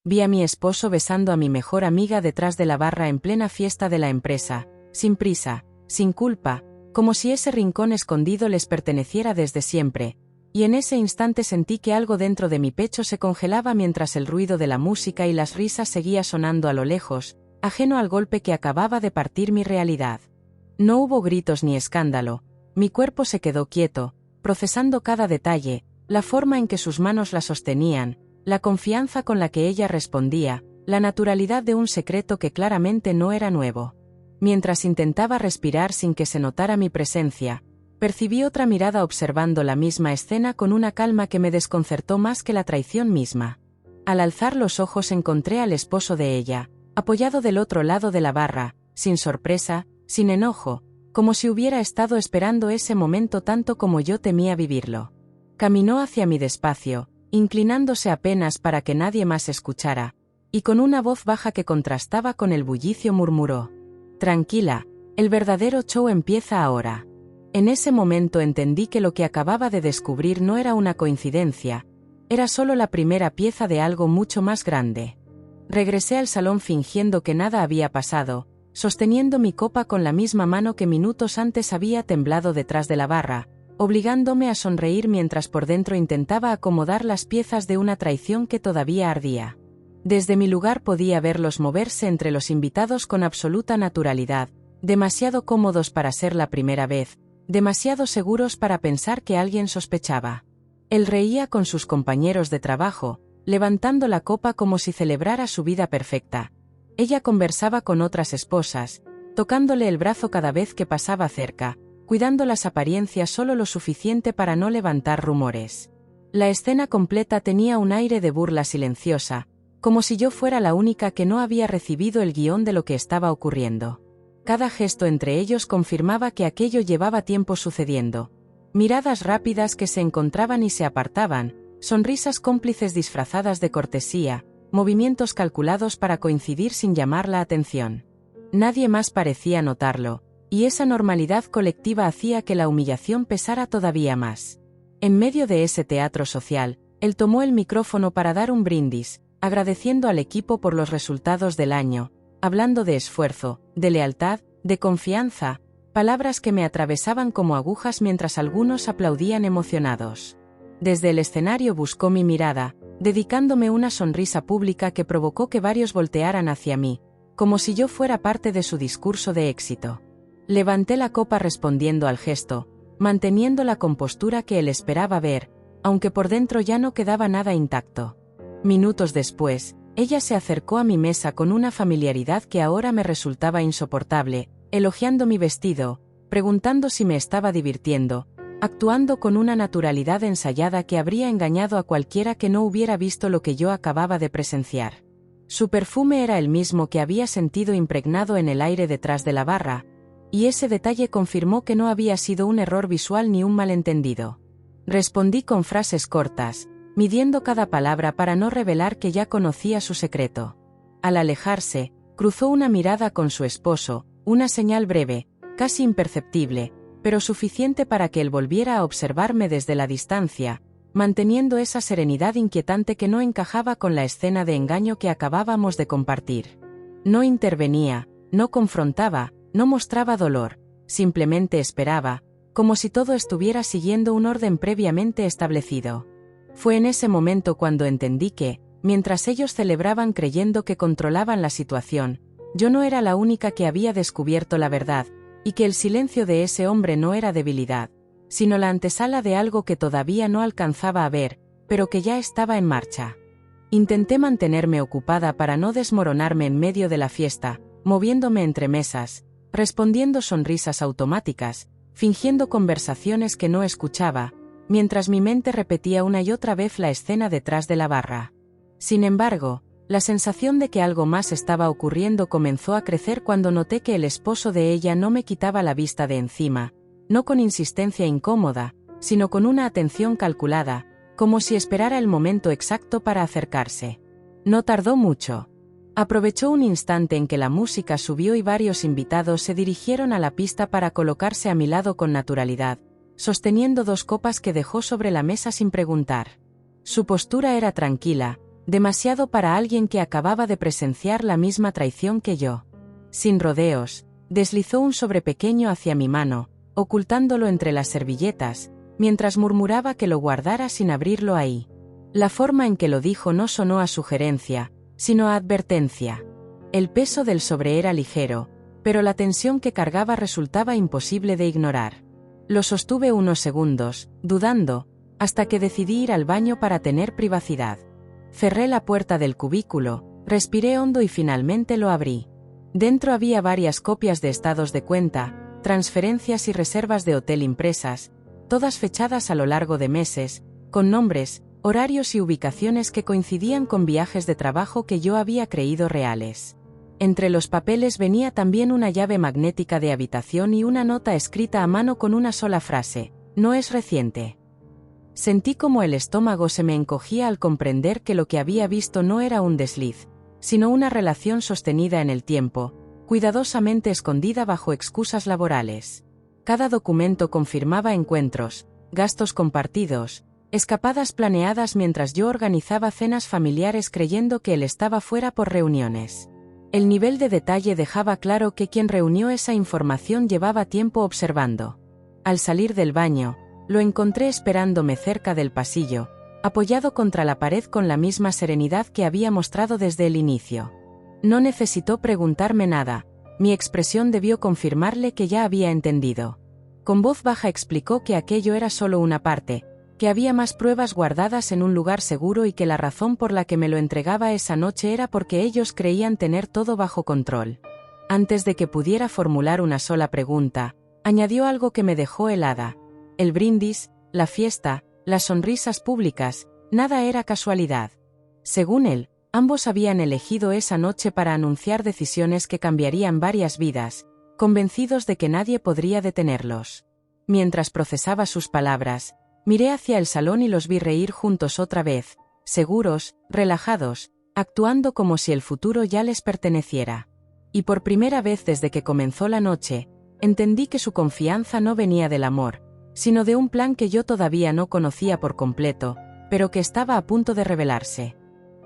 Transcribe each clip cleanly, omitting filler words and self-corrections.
Vi a mi esposo besando a mi mejor amiga detrás de la barra en plena fiesta de la empresa, sin prisa, sin culpa, como si ese rincón escondido les perteneciera desde siempre, y en ese instante sentí que algo dentro de mi pecho se congelaba mientras el ruido de la música y las risas seguía sonando a lo lejos, ajeno al golpe que acababa de partir mi realidad. No hubo gritos ni escándalo, mi cuerpo se quedó quieto, procesando cada detalle, la forma en que sus manos la sostenían, la confianza con la que ella respondía, la naturalidad de un secreto que claramente no era nuevo. Mientras intentaba respirar sin que se notara mi presencia, percibí otra mirada observando la misma escena con una calma que me desconcertó más que la traición misma. Al alzar los ojos encontré al esposo de ella, apoyado del otro lado de la barra, sin sorpresa, sin enojo, como si hubiera estado esperando ese momento tanto como yo temía vivirlo. Caminó hacia mí despacio, inclinándose apenas para que nadie más escuchara, y con una voz baja que contrastaba con el bullicio murmuró: «Tranquila, el verdadero show empieza ahora». En ese momento entendí que lo que acababa de descubrir no era una coincidencia, era solo la primera pieza de algo mucho más grande. Regresé al salón fingiendo que nada había pasado, sosteniendo mi copa con la misma mano que minutos antes había temblado detrás de la barra, obligándome a sonreír mientras por dentro intentaba acomodar las piezas de una traición que todavía ardía. Desde mi lugar podía verlos moverse entre los invitados con absoluta naturalidad, demasiado cómodos para ser la primera vez, demasiado seguros para pensar que alguien sospechaba. Él reía con sus compañeros de trabajo, levantando la copa como si celebrara su vida perfecta. Ella conversaba con otras esposas, tocándole el brazo cada vez que pasaba cerca, cuidando las apariencias solo lo suficiente para no levantar rumores. La escena completa tenía un aire de burla silenciosa, como si yo fuera la única que no había recibido el guión de lo que estaba ocurriendo. Cada gesto entre ellos confirmaba que aquello llevaba tiempo sucediendo. Miradas rápidas que se encontraban y se apartaban, sonrisas cómplices disfrazadas de cortesía, movimientos calculados para coincidir sin llamar la atención. Nadie más parecía notarlo, y esa normalidad colectiva hacía que la humillación pesara todavía más. En medio de ese teatro social, él tomó el micrófono para dar un brindis, agradeciendo al equipo por los resultados del año, hablando de esfuerzo, de lealtad, de confianza, palabras que me atravesaban como agujas mientras algunos aplaudían emocionados. Desde el escenario buscó mi mirada, dedicándome una sonrisa pública que provocó que varios voltearan hacia mí, como si yo fuera parte de su discurso de éxito. Levanté la copa respondiendo al gesto, manteniendo la compostura que él esperaba ver, aunque por dentro ya no quedaba nada intacto. Minutos después, ella se acercó a mi mesa con una familiaridad que ahora me resultaba insoportable, elogiando mi vestido, preguntando si me estaba divirtiendo, actuando con una naturalidad ensayada que habría engañado a cualquiera que no hubiera visto lo que yo acababa de presenciar. Su perfume era el mismo que había sentido impregnado en el aire detrás de la barra, y ese detalle confirmó que no había sido un error visual ni un malentendido. Respondí con frases cortas, midiendo cada palabra para no revelar que ya conocía su secreto. Al alejarse, cruzó una mirada con su esposo, una señal breve, casi imperceptible, pero suficiente para que él volviera a observarme desde la distancia, manteniendo esa serenidad inquietante que no encajaba con la escena de engaño que acabábamos de compartir. No intervenía, no confrontaba, no mostraba dolor, simplemente esperaba, como si todo estuviera siguiendo un orden previamente establecido. Fue en ese momento cuando entendí que, mientras ellos celebraban creyendo que controlaban la situación, yo no era la única que había descubierto la verdad, y que el silencio de ese hombre no era debilidad, sino la antesala de algo que todavía no alcanzaba a ver, pero que ya estaba en marcha. Intenté mantenerme ocupada para no desmoronarme en medio de la fiesta, moviéndome entre mesas, respondiendo sonrisas automáticas, fingiendo conversaciones que no escuchaba, mientras mi mente repetía una y otra vez la escena detrás de la barra. Sin embargo, la sensación de que algo más estaba ocurriendo comenzó a crecer cuando noté que el esposo de ella no me quitaba la vista de encima, no con insistencia incómoda, sino con una atención calculada, como si esperara el momento exacto para acercarse. No tardó mucho. Aprovechó un instante en que la música subió y varios invitados se dirigieron a la pista para colocarse a mi lado con naturalidad, sosteniendo dos copas que dejó sobre la mesa sin preguntar. Su postura era tranquila, Demasiado para alguien que acababa de presenciar la misma traición que yo. Sin rodeos, deslizó un sobre pequeño hacia mi mano, ocultándolo entre las servilletas, mientras murmuraba que lo guardara sin abrirlo ahí. La forma en que lo dijo no sonó a sugerencia, sino a advertencia. El peso del sobre era ligero, pero la tensión que cargaba resultaba imposible de ignorar. Lo sostuve unos segundos, dudando, hasta que decidí ir al baño para tener privacidad. Cerré la puerta del cubículo, respiré hondo y finalmente lo abrí. Dentro había varias copias de estados de cuenta, transferencias y reservas de hotel impresas, todas fechadas a lo largo de meses, con nombres, horarios y ubicaciones que coincidían con viajes de trabajo que yo había creído reales. Entre los papeles venía también una llave magnética de habitación y una nota escrita a mano con una sola frase: "No es reciente". Sentí como el estómago se me encogía al comprender que lo que había visto no era un desliz, sino una relación sostenida en el tiempo, cuidadosamente escondida bajo excusas laborales. Cada documento confirmaba encuentros, gastos compartidos, escapadas planeadas mientras yo organizaba cenas familiares creyendo que él estaba fuera por reuniones. El nivel de detalle dejaba claro que quien reunió esa información llevaba tiempo observando. Al salir del baño, lo encontré esperándome cerca del pasillo, apoyado contra la pared con la misma serenidad que había mostrado desde el inicio. No necesitó preguntarme nada, mi expresión debió confirmarle que ya había entendido. Con voz baja explicó que aquello era solo una parte, que había más pruebas guardadas en un lugar seguro y que la razón por la que me lo entregaba esa noche era porque ellos creían tener todo bajo control. Antes de que pudiera formular una sola pregunta, añadió algo que me dejó helada. El brindis, la fiesta, las sonrisas públicas, nada era casualidad. Según él, ambos habían elegido esa noche para anunciar decisiones que cambiarían varias vidas, convencidos de que nadie podría detenerlos. Mientras procesaba sus palabras, miré hacia el salón y los vi reír juntos otra vez, seguros, relajados, actuando como si el futuro ya les perteneciera. Y por primera vez desde que comenzó la noche, entendí que su confianza no venía del amor, sino de un plan que yo todavía no conocía por completo, pero que estaba a punto de revelarse.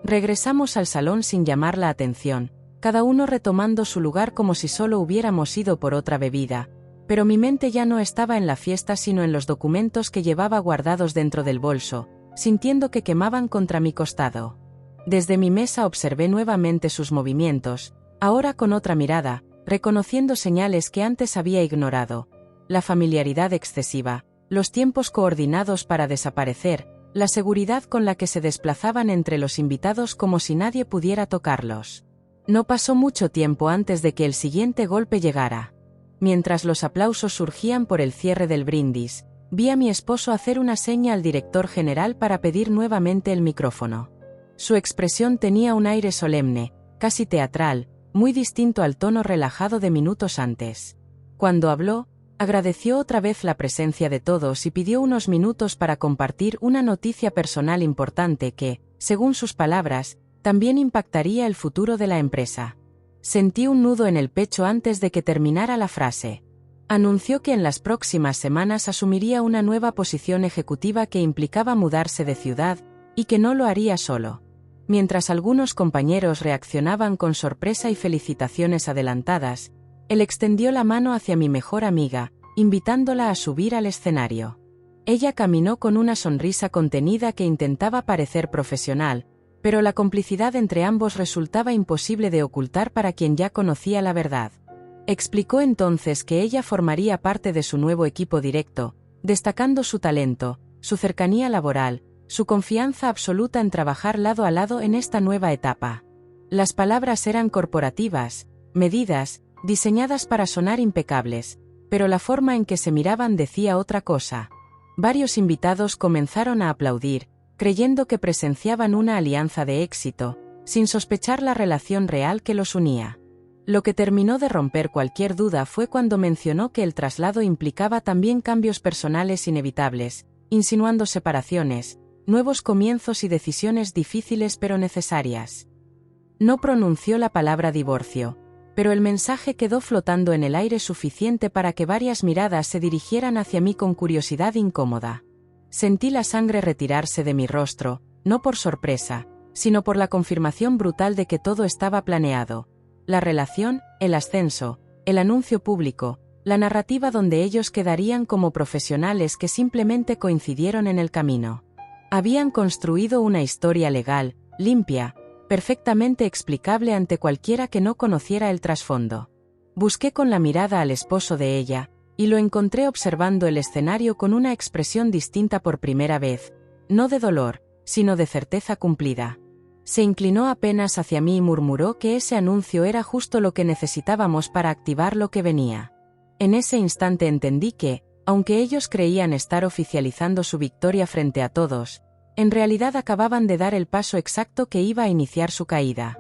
Regresamos al salón sin llamar la atención, cada uno retomando su lugar como si solo hubiéramos ido por otra bebida, pero mi mente ya no estaba en la fiesta sino en los documentos que llevaba guardados dentro del bolso, sintiendo que quemaban contra mi costado. Desde mi mesa observé nuevamente sus movimientos, ahora con otra mirada, reconociendo señales que antes había ignorado. La familiaridad excesiva, los tiempos coordinados para desaparecer, la seguridad con la que se desplazaban entre los invitados como si nadie pudiera tocarlos. No pasó mucho tiempo antes de que el siguiente golpe llegara. Mientras los aplausos surgían por el cierre del brindis, vi a mi esposo hacer una seña al director general para pedir nuevamente el micrófono. Su expresión tenía un aire solemne, casi teatral, muy distinto al tono relajado de minutos antes. Cuando habló, agradeció otra vez la presencia de todos y pidió unos minutos para compartir una noticia personal importante que, según sus palabras, también impactaría el futuro de la empresa. Sentí un nudo en el pecho antes de que terminara la frase. Anunció que en las próximas semanas asumiría una nueva posición ejecutiva que implicaba mudarse de ciudad, y que no lo haría solo. Mientras algunos compañeros reaccionaban con sorpresa y felicitaciones adelantadas, él extendió la mano hacia mi mejor amiga, invitándola a subir al escenario. Ella caminó con una sonrisa contenida que intentaba parecer profesional, pero la complicidad entre ambos resultaba imposible de ocultar para quien ya conocía la verdad. Explicó entonces que ella formaría parte de su nuevo equipo directo, destacando su talento, su cercanía laboral, su confianza absoluta en trabajar lado a lado en esta nueva etapa. Las palabras eran corporativas, medidas, diseñadas para sonar impecables, pero la forma en que se miraban decía otra cosa. Varios invitados comenzaron a aplaudir, creyendo que presenciaban una alianza de éxito, sin sospechar la relación real que los unía. Lo que terminó de romper cualquier duda fue cuando mencionó que el traslado implicaba también cambios personales inevitables, insinuando separaciones, nuevos comienzos y decisiones difíciles pero necesarias. No pronunció la palabra divorcio, pero el mensaje quedó flotando en el aire suficiente para que varias miradas se dirigieran hacia mí con curiosidad incómoda. Sentí la sangre retirarse de mi rostro, no por sorpresa, sino por la confirmación brutal de que todo estaba planeado. La relación, el ascenso, el anuncio público, la narrativa donde ellos quedarían como profesionales que simplemente coincidieron en el camino. Habían construido una historia legal, limpia, perfectamente explicable ante cualquiera que no conociera el trasfondo. Busqué con la mirada al esposo de ella, y lo encontré observando el escenario con una expresión distinta por primera vez, no de dolor, sino de certeza cumplida. Se inclinó apenas hacia mí y murmuró que ese anuncio era justo lo que necesitábamos para activar lo que venía. En ese instante entendí que, aunque ellos creían estar oficializando su victoria frente a todos, en realidad acababan de dar el paso exacto que iba a iniciar su caída.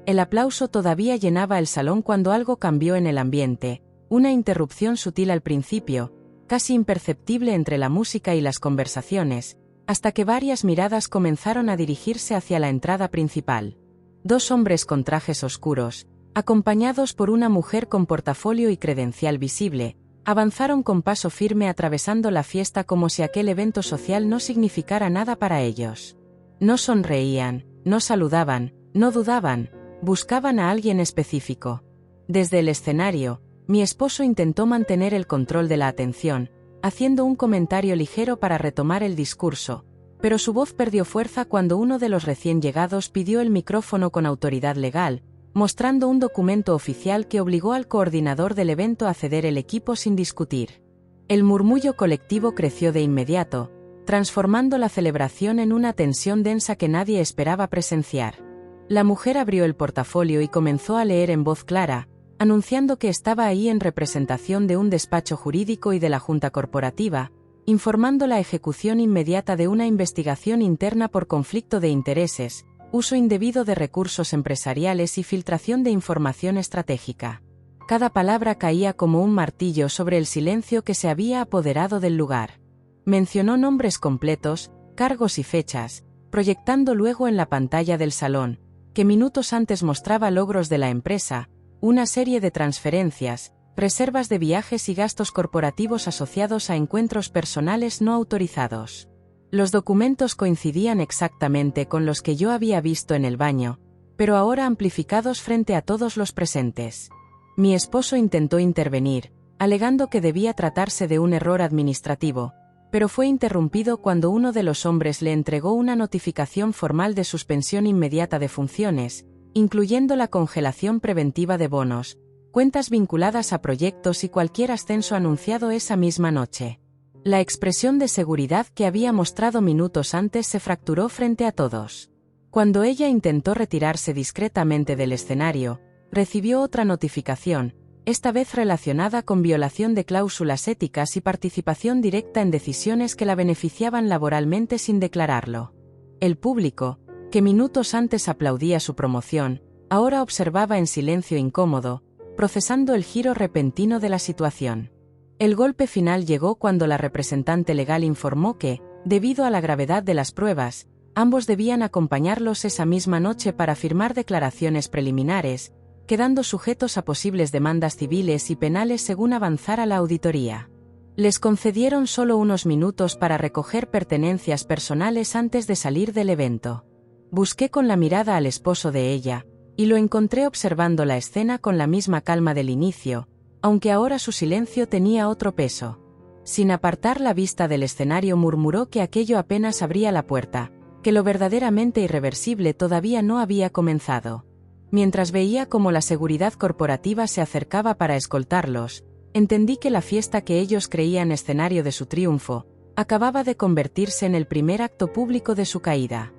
El aplauso todavía llenaba el salón cuando algo cambió en el ambiente, una interrupción sutil al principio, casi imperceptible entre la música y las conversaciones, hasta que varias miradas comenzaron a dirigirse hacia la entrada principal. Dos hombres con trajes oscuros, acompañados por una mujer con portafolio y credencial visible, avanzaron con paso firme atravesando la fiesta como si aquel evento social no significara nada para ellos. No sonreían, no saludaban, no dudaban, buscaban a alguien específico. Desde el escenario, mi esposo intentó mantener el control de la atención, haciendo un comentario ligero para retomar el discurso, pero su voz perdió fuerza cuando uno de los recién llegados pidió el micrófono con autoridad legal, mostrando un documento oficial que obligó al coordinador del evento a ceder el equipo sin discutir. El murmullo colectivo creció de inmediato, transformando la celebración en una tensión densa que nadie esperaba presenciar. La mujer abrió el portafolio y comenzó a leer en voz clara, anunciando que estaba ahí en representación de un despacho jurídico y de la Junta Corporativa, informando la ejecución inmediata de una investigación interna por conflicto de intereses, uso indebido de recursos empresariales y filtración de información estratégica. Cada palabra caía como un martillo sobre el silencio que se había apoderado del lugar. Mencionó nombres completos, cargos y fechas, proyectando luego en la pantalla del salón, que minutos antes mostraba logros de la empresa, una serie de transferencias, reservas de viajes y gastos corporativos asociados a encuentros personales no autorizados. Los documentos coincidían exactamente con los que yo había visto en el baño, pero ahora amplificados frente a todos los presentes. Mi esposo intentó intervenir, alegando que debía tratarse de un error administrativo, pero fue interrumpido cuando uno de los hombres le entregó una notificación formal de suspensión inmediata de funciones, incluyendo la congelación preventiva de bonos, cuentas vinculadas a proyectos y cualquier ascenso anunciado esa misma noche. La expresión de seguridad que había mostrado minutos antes se fracturó frente a todos. Cuando ella intentó retirarse discretamente del escenario, recibió otra notificación, esta vez relacionada con violación de cláusulas éticas y participación directa en decisiones que la beneficiaban laboralmente sin declararlo. El público, que minutos antes aplaudía su promoción, ahora observaba en silencio incómodo, procesando el giro repentino de la situación. El golpe final llegó cuando la representante legal informó que, debido a la gravedad de las pruebas, ambos debían acompañarlos esa misma noche para firmar declaraciones preliminares, quedando sujetos a posibles demandas civiles y penales según avanzara la auditoría. Les concedieron solo unos minutos para recoger pertenencias personales antes de salir del evento. Busqué con la mirada al esposo de ella, y lo encontré observando la escena con la misma calma del inicio, aunque ahora su silencio tenía otro peso. Sin apartar la vista del escenario murmuró que aquello apenas abría la puerta, que lo verdaderamente irreversible todavía no había comenzado. Mientras veía cómo la seguridad corporativa se acercaba para escoltarlos, entendí que la fiesta que ellos creían escenario de su triunfo, acababa de convertirse en el primer acto público de su caída.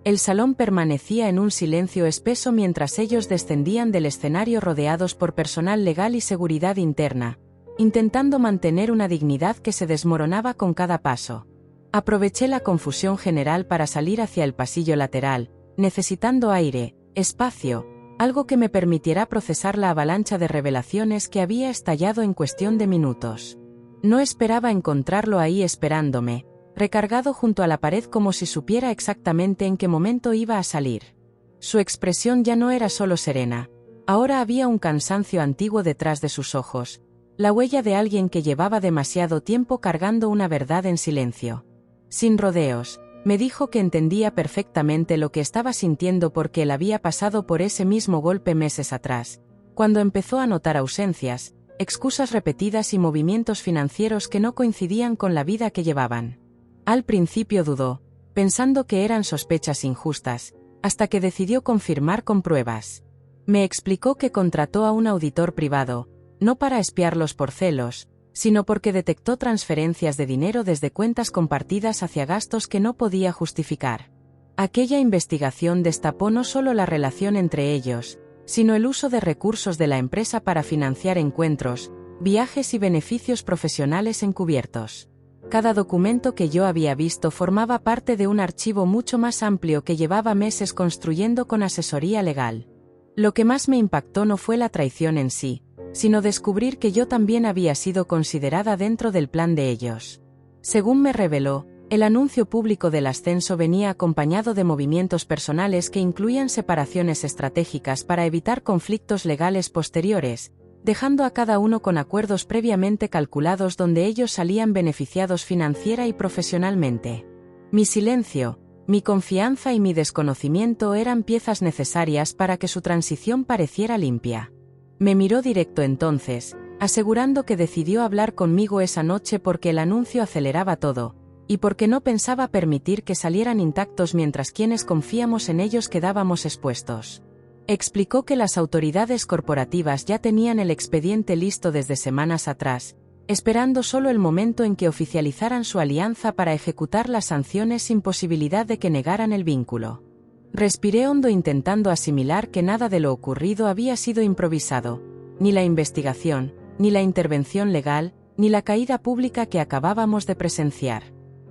El salón permanecía en un silencio espeso mientras ellos descendían del escenario rodeados por personal legal y seguridad interna, intentando mantener una dignidad que se desmoronaba con cada paso. Aproveché la confusión general para salir hacia el pasillo lateral, necesitando aire, espacio, algo que me permitiera procesar la avalancha de revelaciones que había estallado en cuestión de minutos. No esperaba encontrarlo ahí esperándome, recargado junto a la pared como si supiera exactamente en qué momento iba a salir. Su expresión ya no era solo serena, ahora había un cansancio antiguo detrás de sus ojos, la huella de alguien que llevaba demasiado tiempo cargando una verdad en silencio. Sin rodeos, Me dijo que entendía perfectamente lo que estaba sintiendo porque él había pasado por ese mismo golpe meses atrás, cuando empezó a notar ausencias, excusas repetidas y movimientos financieros que no coincidían con la vida que llevaban. Al principio dudó, pensando que eran sospechas injustas, hasta que decidió confirmar con pruebas. Me explicó que contrató a un auditor privado, no para espiarlos por celos, sino porque detectó transferencias de dinero desde cuentas compartidas hacia gastos que no podía justificar. Aquella investigación destapó no solo la relación entre ellos, sino el uso de recursos de la empresa para financiar encuentros, viajes y beneficios profesionales encubiertos. Cada documento que yo había visto formaba parte de un archivo mucho más amplio que llevaba meses construyendo con asesoría legal. Lo que más me impactó no fue la traición en sí, sino descubrir que yo también había sido considerada dentro del plan de ellos. Según me reveló, el anuncio público del ascenso venía acompañado de movimientos personales que incluían separaciones estratégicas para evitar conflictos legales posteriores, dejando a cada uno con acuerdos previamente calculados donde ellos salían beneficiados financiera y profesionalmente. Mi silencio, mi confianza y mi desconocimiento eran piezas necesarias para que su transición pareciera limpia. Me miró directo entonces, asegurando que decidió hablar conmigo esa noche porque el anuncio aceleraba todo, y porque no pensaba permitir que salieran intactos mientras quienes confiamos en ellos quedábamos expuestos. Explicó que las autoridades corporativas ya tenían el expediente listo desde semanas atrás, esperando solo el momento en que oficializaran su alianza para ejecutar las sanciones sin posibilidad de que negaran el vínculo. Respiré hondo intentando asimilar que nada de lo ocurrido había sido improvisado, ni la investigación, ni la intervención legal, ni la caída pública que acabábamos de presenciar.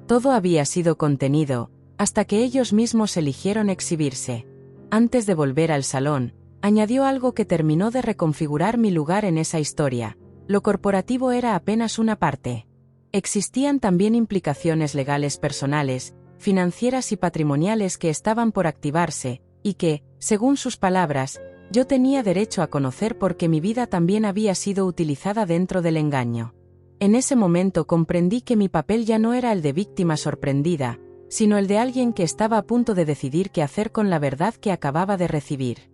Todo había sido contenido, hasta que ellos mismos eligieron exhibirse. Antes de volver al salón, añadió algo que terminó de reconfigurar mi lugar en esa historia: lo corporativo era apenas una parte. Existían también implicaciones legales personales, financieras y patrimoniales que estaban por activarse, y que, según sus palabras, yo tenía derecho a conocer porque mi vida también había sido utilizada dentro del engaño. En ese momento comprendí que mi papel ya no era el de víctima sorprendida, sino el de alguien que estaba a punto de decidir qué hacer con la verdad que acababa de recibir.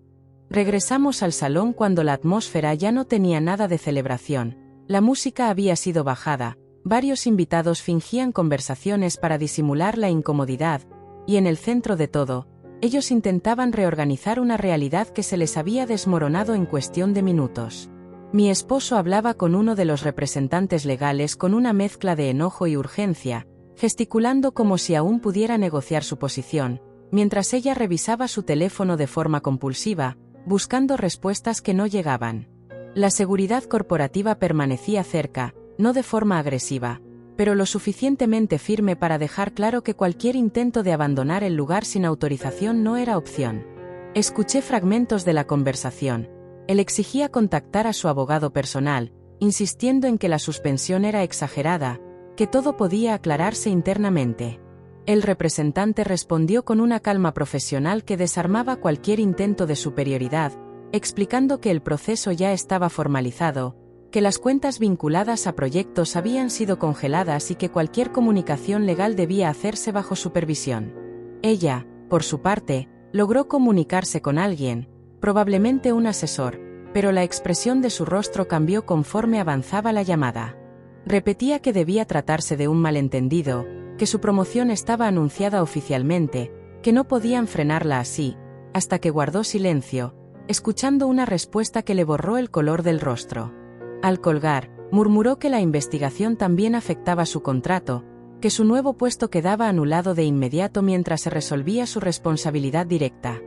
Regresamos al salón cuando la atmósfera ya no tenía nada de celebración, la música había sido bajada, varios invitados fingían conversaciones para disimular la incomodidad, y en el centro de todo, ellos intentaban reorganizar una realidad que se les había desmoronado en cuestión de minutos. Mi esposo hablaba con uno de los representantes legales con una mezcla de enojo y urgencia, gesticulando como si aún pudiera negociar su posición, mientras ella revisaba su teléfono de forma compulsiva, buscando respuestas que no llegaban. La seguridad corporativa permanecía cerca, no de forma agresiva, pero lo suficientemente firme para dejar claro que cualquier intento de abandonar el lugar sin autorización no era opción. Escuché fragmentos de la conversación. Él exigía contactar a su abogado personal, insistiendo en que la suspensión era exagerada, que todo podía aclararse internamente. El representante respondió con una calma profesional que desarmaba cualquier intento de superioridad, explicando que el proceso ya estaba formalizado, que las cuentas vinculadas a proyectos habían sido congeladas y que cualquier comunicación legal debía hacerse bajo supervisión. Ella, por su parte, logró comunicarse con alguien, probablemente un asesor, pero la expresión de su rostro cambió conforme avanzaba la llamada. Repetía que debía tratarse de un malentendido, que su promoción estaba anunciada oficialmente, que no podían frenarla así, hasta que guardó silencio, escuchando una respuesta que le borró el color del rostro. Al colgar, murmuró que la investigación también afectaba su contrato, que su nuevo puesto quedaba anulado de inmediato mientras se resolvía su responsabilidad directa.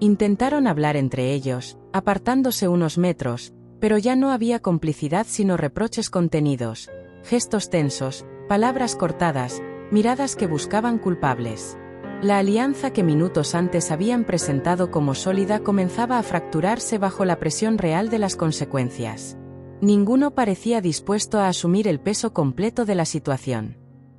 Intentaron hablar entre ellos, apartándose unos metros, pero ya no había complicidad sino reproches contenidos, gestos tensos, palabras cortadas, miradas que buscaban culpables. La alianza que minutos antes habían presentado como sólida comenzaba a fracturarse bajo la presión real de las consecuencias. Ninguno parecía dispuesto a asumir el peso completo de la situación.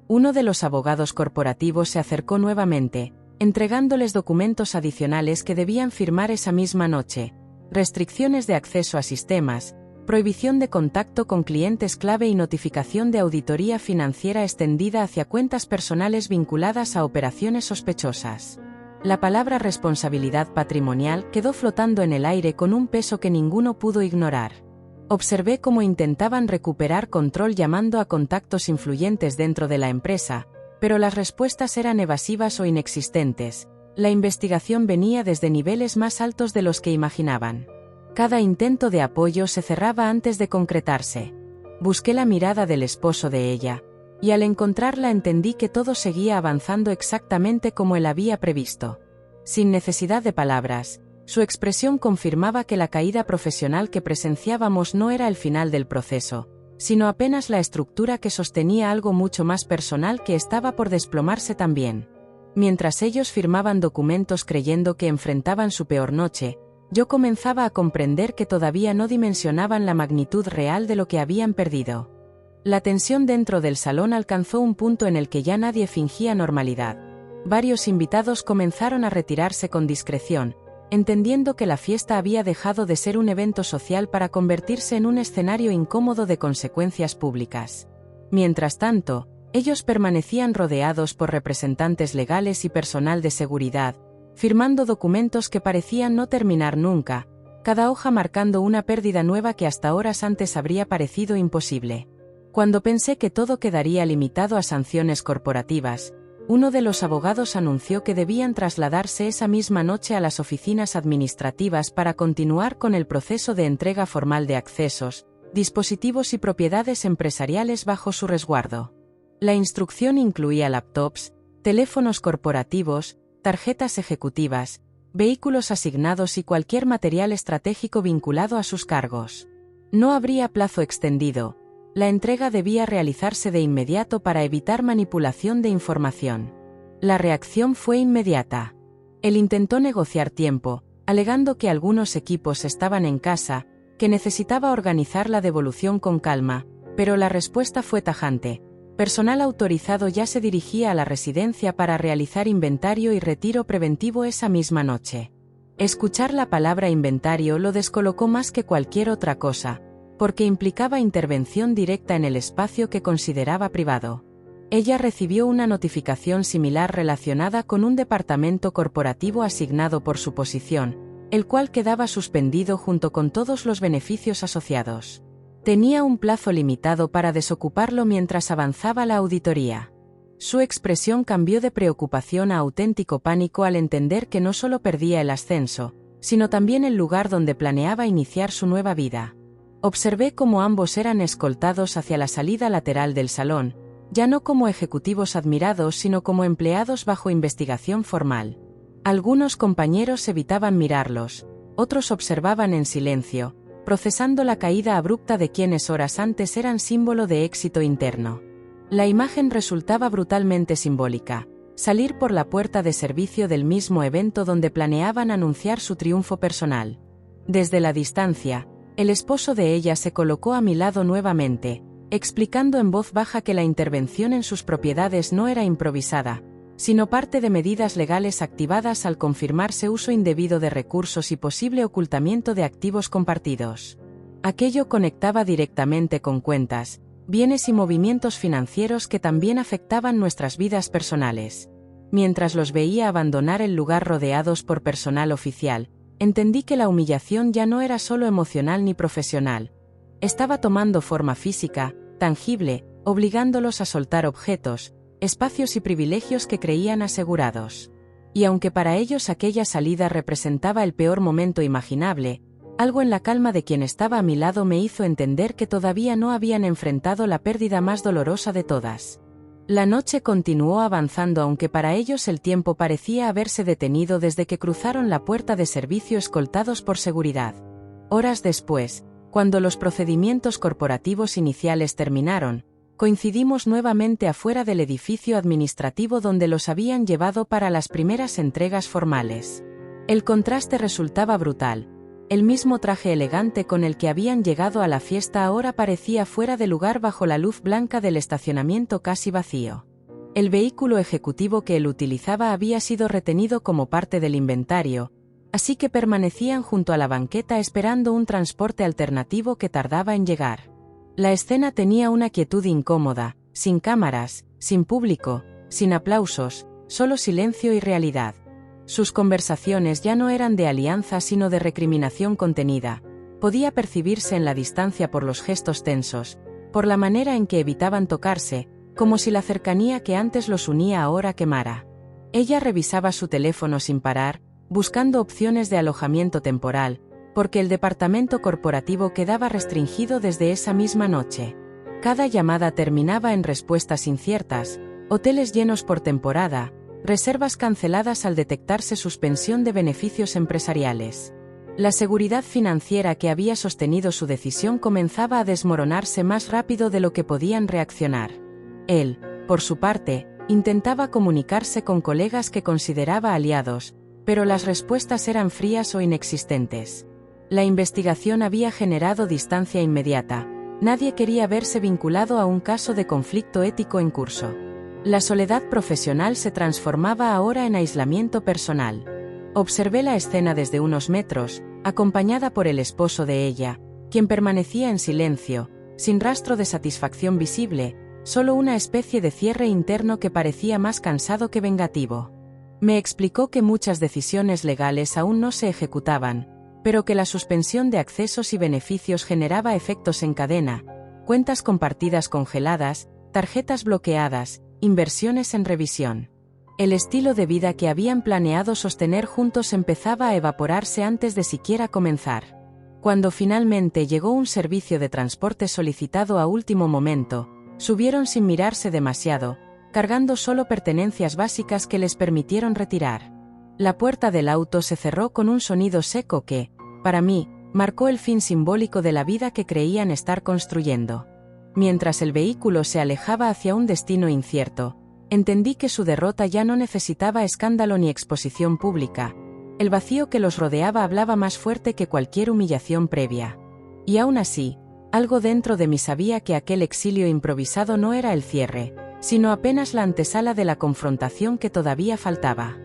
Uno de los abogados corporativos se acercó nuevamente, entregándoles documentos adicionales que debían firmar esa misma noche, restricciones de acceso a sistemas, prohibición de contacto con clientes clave y notificación de auditoría financiera extendida hacia cuentas personales vinculadas a operaciones sospechosas. La palabra responsabilidad patrimonial quedó flotando en el aire con un peso que ninguno pudo ignorar. Observé cómo intentaban recuperar control llamando a contactos influyentes dentro de la empresa, pero las respuestas eran evasivas o inexistentes. La investigación venía desde niveles más altos de los que imaginaban. Cada intento de apoyo se cerraba antes de concretarse. Busqué la mirada del esposo de ella, y al encontrarla entendí que todo seguía avanzando exactamente como él había previsto. Sin necesidad de palabras, su expresión confirmaba que la caída profesional que presenciábamos no era el final del proceso, sino apenas la estructura que sostenía algo mucho más personal que estaba por desplomarse también. Mientras ellos firmaban documentos creyendo que enfrentaban su peor noche, yo comenzaba a comprender que todavía no dimensionaban la magnitud real de lo que habían perdido. La tensión dentro del salón alcanzó un punto en el que ya nadie fingía normalidad. Varios invitados comenzaron a retirarse con discreción, entendiendo que la fiesta había dejado de ser un evento social para convertirse en un escenario incómodo de consecuencias públicas. Mientras tanto, ellos permanecían rodeados por representantes legales y personal de seguridad, firmando documentos que parecían no terminar nunca, cada hoja marcando una pérdida nueva que hasta horas antes habría parecido imposible. Cuando pensé que todo quedaría limitado a sanciones corporativas, uno de los abogados anunció que debían trasladarse esa misma noche a las oficinas administrativas para continuar con el proceso de entrega formal de accesos, dispositivos y propiedades empresariales bajo su resguardo. La instrucción incluía laptops, teléfonos corporativos, tarjetas ejecutivas, vehículos asignados y cualquier material estratégico vinculado a sus cargos. No habría plazo extendido. La entrega debía realizarse de inmediato para evitar manipulación de información. La reacción fue inmediata. Él intentó negociar tiempo, alegando que algunos equipos estaban en casa, que necesitaba organizar la devolución con calma, pero la respuesta fue tajante. Personal autorizado ya se dirigía a la residencia para realizar inventario y retiro preventivo esa misma noche. Escuchar la palabra inventario lo descolocó más que cualquier otra cosa, porque implicaba intervención directa en el espacio que consideraba privado. Ella recibió una notificación similar relacionada con un departamento corporativo asignado por su posición, el cual quedaba suspendido junto con todos los beneficios asociados. Tenía un plazo limitado para desocuparlo mientras avanzaba la auditoría. Su expresión cambió de preocupación a auténtico pánico al entender que no solo perdía el ascenso, sino también el lugar donde planeaba iniciar su nueva vida. Observé cómo ambos eran escoltados hacia la salida lateral del salón, ya no como ejecutivos admirados sino como empleados bajo investigación formal. Algunos compañeros evitaban mirarlos, otros observaban en silencio, procesando la caída abrupta de quienes horas antes eran símbolo de éxito interno. La imagen resultaba brutalmente simbólica: salir por la puerta de servicio del mismo evento donde planeaban anunciar su triunfo personal. Desde la distancia, el esposo de ella se colocó a mi lado nuevamente, explicando en voz baja que la intervención en sus propiedades no era improvisada, sino parte de medidas legales activadas al confirmarse uso indebido de recursos y posible ocultamiento de activos compartidos. Aquello conectaba directamente con cuentas, bienes y movimientos financieros que también afectaban nuestras vidas personales. Mientras los veía abandonar el lugar rodeados por personal oficial, entendí que la humillación ya no era solo emocional ni profesional. Estaba tomando forma física, tangible, obligándolos a soltar objetos, espacios y privilegios que creían asegurados. Y aunque para ellos aquella salida representaba el peor momento imaginable, algo en la calma de quien estaba a mi lado me hizo entender que todavía no habían enfrentado la pérdida más dolorosa de todas. La noche continuó avanzando aunque para ellos el tiempo parecía haberse detenido desde que cruzaron la puerta de servicio escoltados por seguridad. Horas después, cuando los procedimientos corporativos iniciales terminaron, coincidimos nuevamente afuera del edificio administrativo donde los habían llevado para las primeras entregas formales. El contraste resultaba brutal. El mismo traje elegante con el que habían llegado a la fiesta ahora parecía fuera de lugar bajo la luz blanca del estacionamiento casi vacío. El vehículo ejecutivo que él utilizaba había sido retenido como parte del inventario, así que permanecían junto a la banqueta esperando un transporte alternativo que tardaba en llegar. La escena tenía una quietud incómoda, sin cámaras, sin público, sin aplausos, solo silencio y realidad. Sus conversaciones ya no eran de alianza sino de recriminación contenida. Podía percibirse en la distancia por los gestos tensos, por la manera en que evitaban tocarse, como si la cercanía que antes los unía ahora quemara. Ella revisaba su teléfono sin parar, buscando opciones de alojamiento temporal, porque el departamento corporativo quedaba restringido desde esa misma noche. Cada llamada terminaba en respuestas inciertas, hoteles llenos por temporada, reservas canceladas al detectarse suspensión de beneficios empresariales. La seguridad financiera que había sostenido su decisión comenzaba a desmoronarse más rápido de lo que podían reaccionar. Él, por su parte, intentaba comunicarse con colegas que consideraba aliados, pero las respuestas eran frías o inexistentes. La investigación había generado distancia inmediata. Nadie quería verse vinculado a un caso de conflicto ético en curso. La soledad profesional se transformaba ahora en aislamiento personal. Observé la escena desde unos metros, acompañada por el esposo de ella, quien permanecía en silencio, sin rastro de satisfacción visible, solo una especie de cierre interno que parecía más cansado que vengativo. Me explicó que muchas decisiones legales aún no se ejecutaban, pero que la suspensión de accesos y beneficios generaba efectos en cadena, cuentas compartidas congeladas, tarjetas bloqueadas, inversiones en revisión. El estilo de vida que habían planeado sostener juntos empezaba a evaporarse antes de siquiera comenzar. Cuando finalmente llegó un servicio de transporte solicitado a último momento, subieron sin mirarse demasiado, cargando solo pertenencias básicas que les permitieron retirar. La puerta del auto se cerró con un sonido seco que, para mí, marcó el fin simbólico de la vida que creían estar construyendo. Mientras el vehículo se alejaba hacia un destino incierto, entendí que su derrota ya no necesitaba escándalo ni exposición pública. El vacío que los rodeaba hablaba más fuerte que cualquier humillación previa. Y aún así, algo dentro de mí sabía que aquel exilio improvisado no era el cierre, sino apenas la antesala de la confrontación que todavía faltaba.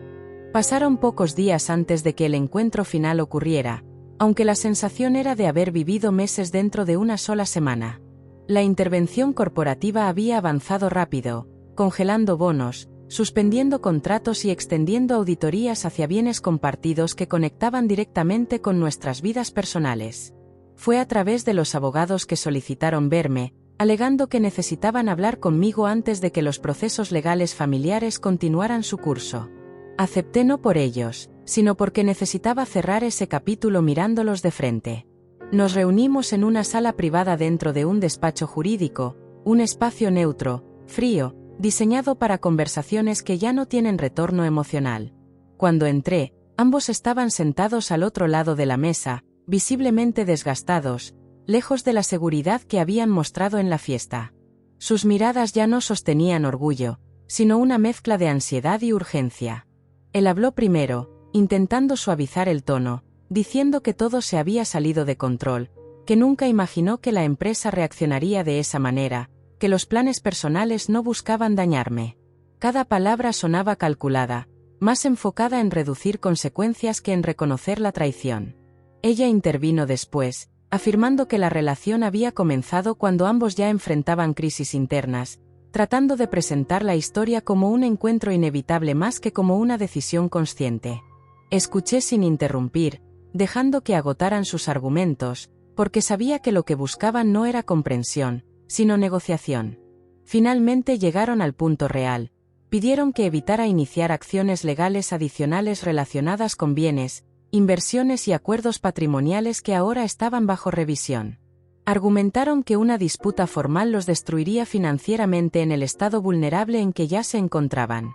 Pasaron pocos días antes de que el encuentro final ocurriera, aunque la sensación era de haber vivido meses dentro de una sola semana. La intervención corporativa había avanzado rápido, congelando bonos, suspendiendo contratos y extendiendo auditorías hacia bienes compartidos que conectaban directamente con nuestras vidas personales. Fue a través de los abogados que solicitaron verme, alegando que necesitaban hablar conmigo antes de que los procesos legales familiares continuaran su curso. Acepté no por ellos, sino porque necesitaba cerrar ese capítulo mirándolos de frente. Nos reunimos en una sala privada dentro de un despacho jurídico, un espacio neutro, frío, diseñado para conversaciones que ya no tienen retorno emocional. Cuando entré, ambos estaban sentados al otro lado de la mesa, visiblemente desgastados, lejos de la seguridad que habían mostrado en la fiesta. Sus miradas ya no sostenían orgullo, sino una mezcla de ansiedad y urgencia. Él habló primero, intentando suavizar el tono, diciendo que todo se había salido de control, que nunca imaginó que la empresa reaccionaría de esa manera, que los planes personales no buscaban dañarme. Cada palabra sonaba calculada, más enfocada en reducir consecuencias que en reconocer la traición. Ella intervino después, afirmando que la relación había comenzado cuando ambos ya enfrentaban crisis internas, tratando de presentar la historia como un encuentro inevitable más que como una decisión consciente. Escuché sin interrumpir, dejando que agotaran sus argumentos, porque sabía que lo que buscaban no era comprensión, sino negociación. Finalmente llegaron al punto real. Pidieron que evitara iniciar acciones legales adicionales relacionadas con bienes, inversiones y acuerdos patrimoniales que ahora estaban bajo revisión. Argumentaron que una disputa formal los destruiría financieramente en el estado vulnerable en que ya se encontraban.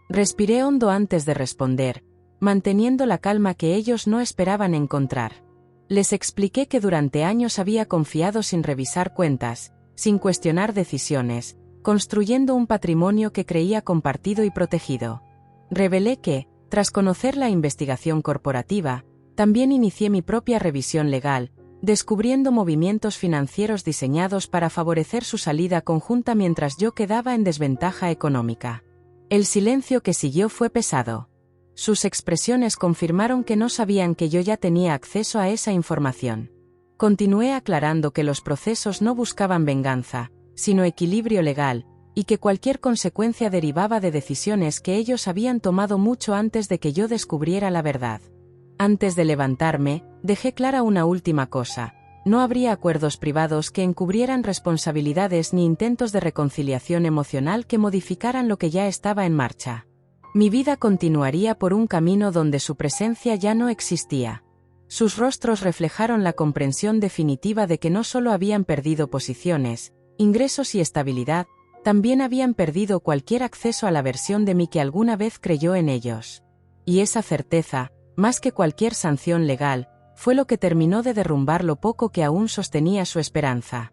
Respiré hondo antes de responder, manteniendo la calma que ellos no esperaban encontrar. Les expliqué que durante años había confiado sin revisar cuentas, sin cuestionar decisiones, construyendo un patrimonio que creía compartido y protegido. Revelé que, tras conocer la investigación corporativa, también inicié mi propia revisión legal, descubriendo movimientos financieros diseñados para favorecer su salida conjunta mientras yo quedaba en desventaja económica. El silencio que siguió fue pesado. Sus expresiones confirmaron que no sabían que yo ya tenía acceso a esa información. Continué aclarando que los procesos no buscaban venganza, sino equilibrio legal, y que cualquier consecuencia derivaba de decisiones que ellos habían tomado mucho antes de que yo descubriera la verdad. Antes de levantarme, dejé clara una última cosa: no habría acuerdos privados que encubrieran responsabilidades ni intentos de reconciliación emocional que modificaran lo que ya estaba en marcha. Mi vida continuaría por un camino donde su presencia ya no existía. Sus rostros reflejaron la comprensión definitiva de que no solo habían perdido posiciones, ingresos y estabilidad, también habían perdido cualquier acceso a la versión de mí que alguna vez creyó en ellos. Y esa certeza, más que cualquier sanción legal, fue lo que terminó de derrumbar lo poco que aún sostenía su esperanza.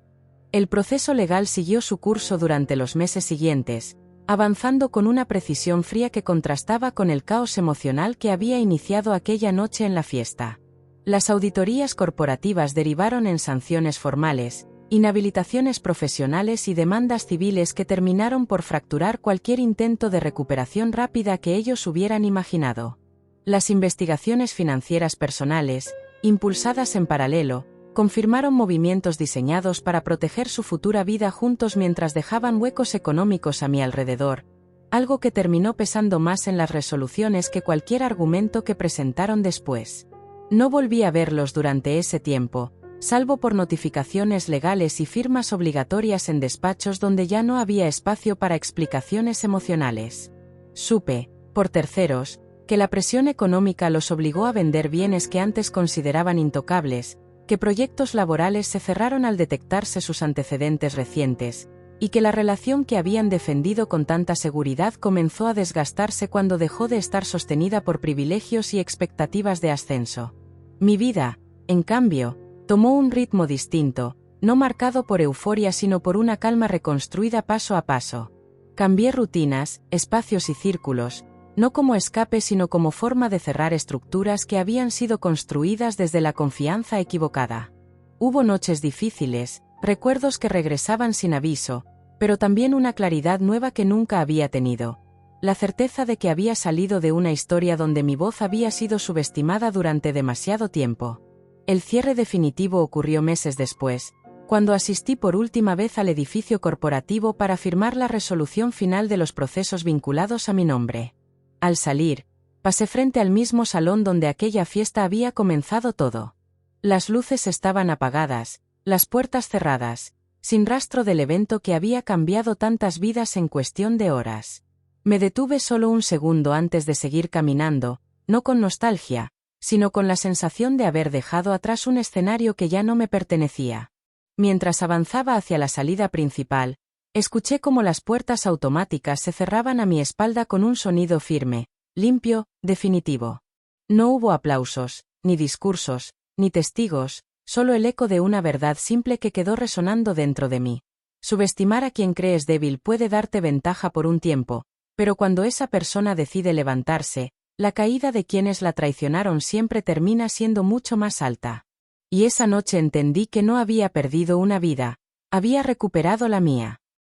El proceso legal siguió su curso durante los meses siguientes, avanzando con una precisión fría que contrastaba con el caos emocional que había iniciado aquella noche en la fiesta. Las auditorías corporativas derivaron en sanciones formales, inhabilitaciones profesionales y demandas civiles que terminaron por fracturar cualquier intento de recuperación rápida que ellos hubieran imaginado. Las investigaciones financieras personales, impulsadas en paralelo, confirmaron movimientos diseñados para proteger su futura vida juntos mientras dejaban huecos económicos a mi alrededor, algo que terminó pesando más en las resoluciones que cualquier argumento que presentaron después. No volví a verlos durante ese tiempo, salvo por notificaciones legales y firmas obligatorias en despachos donde ya no había espacio para explicaciones emocionales. Supe, por terceros, que la presión económica los obligó a vender bienes que antes consideraban intocables, que proyectos laborales se cerraron al detectarse sus antecedentes recientes, y que la relación que habían defendido con tanta seguridad comenzó a desgastarse cuando dejó de estar sostenida por privilegios y expectativas de ascenso. Mi vida, en cambio, tomó un ritmo distinto, no marcado por euforia sino por una calma reconstruida paso a paso. Cambié rutinas, espacios y círculos, no como escape sino como forma de cerrar estructuras que habían sido construidas desde la confianza equivocada. Hubo noches difíciles, recuerdos que regresaban sin aviso, pero también una claridad nueva que nunca había tenido. La certeza de que había salido de una historia donde mi voz había sido subestimada durante demasiado tiempo. El cierre definitivo ocurrió meses después, cuando asistí por última vez al edificio corporativo para firmar la resolución final de los procesos vinculados a mi nombre. Al salir, pasé frente al mismo salón donde aquella fiesta había comenzado todo. Las luces estaban apagadas, las puertas cerradas, sin rastro del evento que había cambiado tantas vidas en cuestión de horas. Me detuve solo un segundo antes de seguir caminando, no con nostalgia, sino con la sensación de haber dejado atrás un escenario que ya no me pertenecía. Mientras avanzaba hacia la salida principal, escuché cómo las puertas automáticas se cerraban a mi espalda con un sonido firme, limpio, definitivo. No hubo aplausos, ni discursos, ni testigos, solo el eco de una verdad simple que quedó resonando dentro de mí. Subestimar a quien crees débil puede darte ventaja por un tiempo, pero cuando esa persona decide levantarse, la caída de quienes la traicionaron siempre termina siendo mucho más alta. Y esa noche entendí que no había perdido una vida, había recuperado la mía.